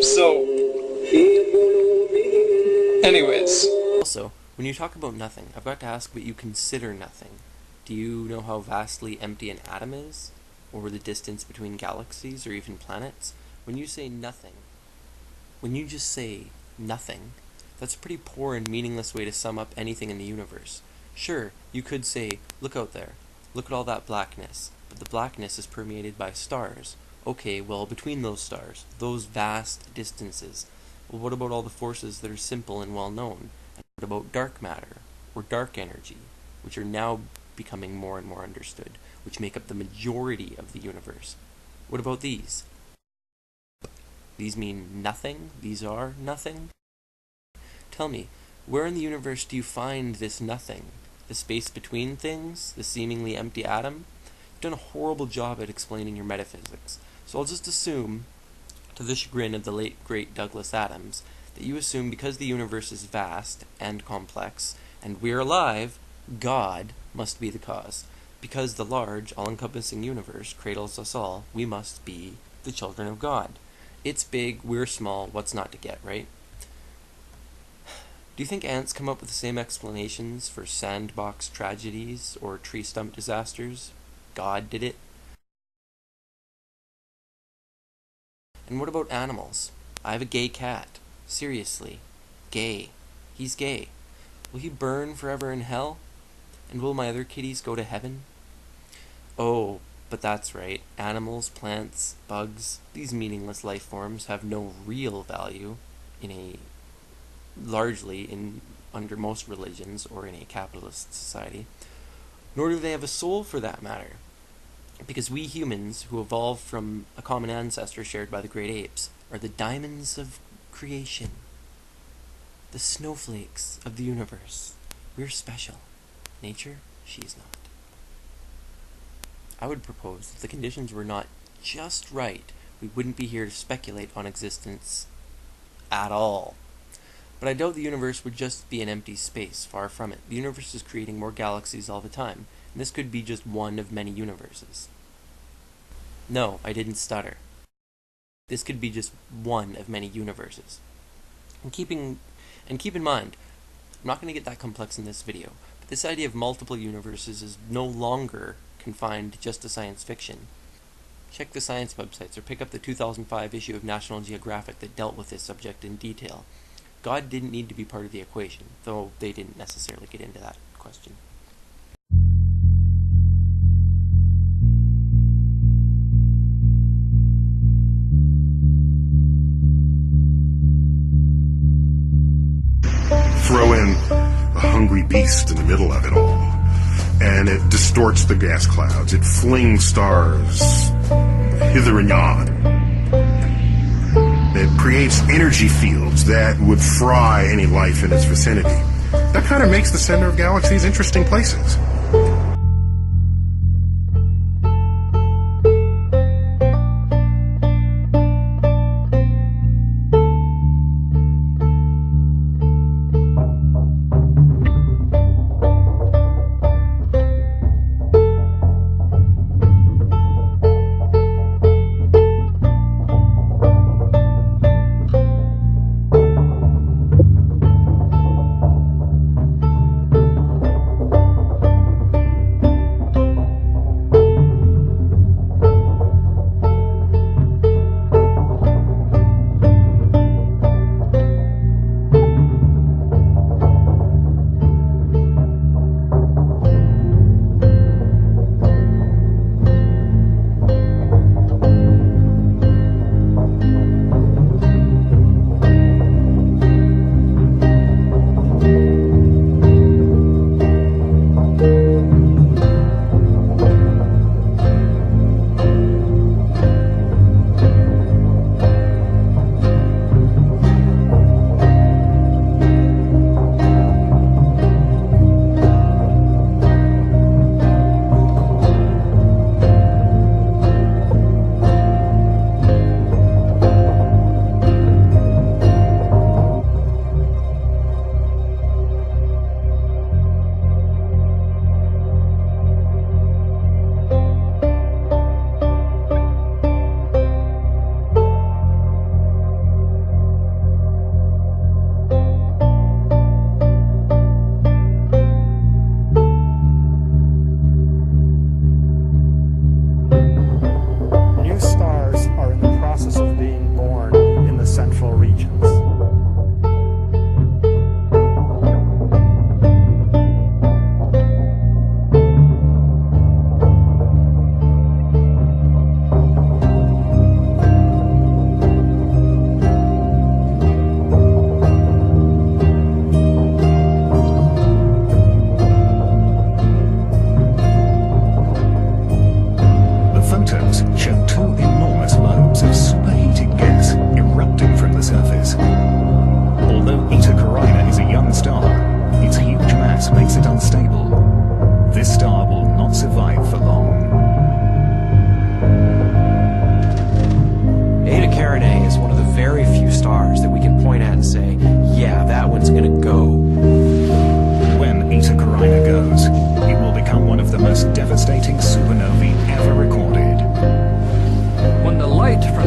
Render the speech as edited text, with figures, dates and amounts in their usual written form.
So, anyways. Also, when you talk about nothing, I've got to ask what you consider nothing. Do you know how vastly empty an atom is? Or the distance between galaxies or even planets? When you say nothing, when you just say nothing, that's a pretty poor and meaningless way to sum up anything in the universe. Sure, you could say, look out there, look at all that blackness, but the blackness is permeated by stars. Okay, well, between those stars, those vast distances, well, what about all the forces that are simple and well known? And what about dark matter, or dark energy, which are now becoming more and more understood, which make up the majority of the universe? What about these? These mean nothing? These are nothing? Tell me, where in the universe do you find this nothing? The space between things? The seemingly empty atom? You've done a horrible job at explaining your metaphysics, so I'll just assume, to the chagrin of the late great Douglas Adams, that you assume because the universe is vast and complex, and we're alive, God must be the cause. Because the large, all-encompassing universe cradles us all, we must be the children of God. It's big, we're small, what's not to get, right? Do you think ants come up with the same explanations for sandbox tragedies or tree stump disasters? God did it? And what about animals? I have a gay cat. Seriously. Gay. He's gay. Will he burn forever in hell? And will my other kitties go to heaven? Oh, but that's right. Animals, plants, bugs, these meaningless life forms have no real value under most religions or in a capitalist society. Nor do they have a soul for that matter. Because we humans, who evolved from a common ancestor shared by the great apes, are the diamonds of creation. The snowflakes of the universe. We're special. Nature, she's not. I would propose if the conditions were not just right, we wouldn't be here to speculate on existence at all. But I doubt the universe would just be an empty space, far from it. The universe is creating more galaxies all the time, and this could be just one of many universes. No, I didn't stutter. This could be just one of many universes. And keep in mind, I'm not going to get that complex in this video, but this idea of multiple universes is no longer confined just to science fiction. Check the science websites or pick up the 2005 issue of National Geographic that dealt with this subject in detail. God didn't need to be part of the equation, though they didn't necessarily get into that question. Throw in a hungry beast in the middle of it all, and it distorts the gas clouds. It flings stars hither and yon. It creates energy fields that would fry any life in its vicinity. That kind of makes the center of galaxies interesting places. Carinae is one of the very few stars that we can point at and say, yeah, that one's gonna go. When Eta Carinae goes, it will become one of the most devastating supernovae ever recorded. When the light from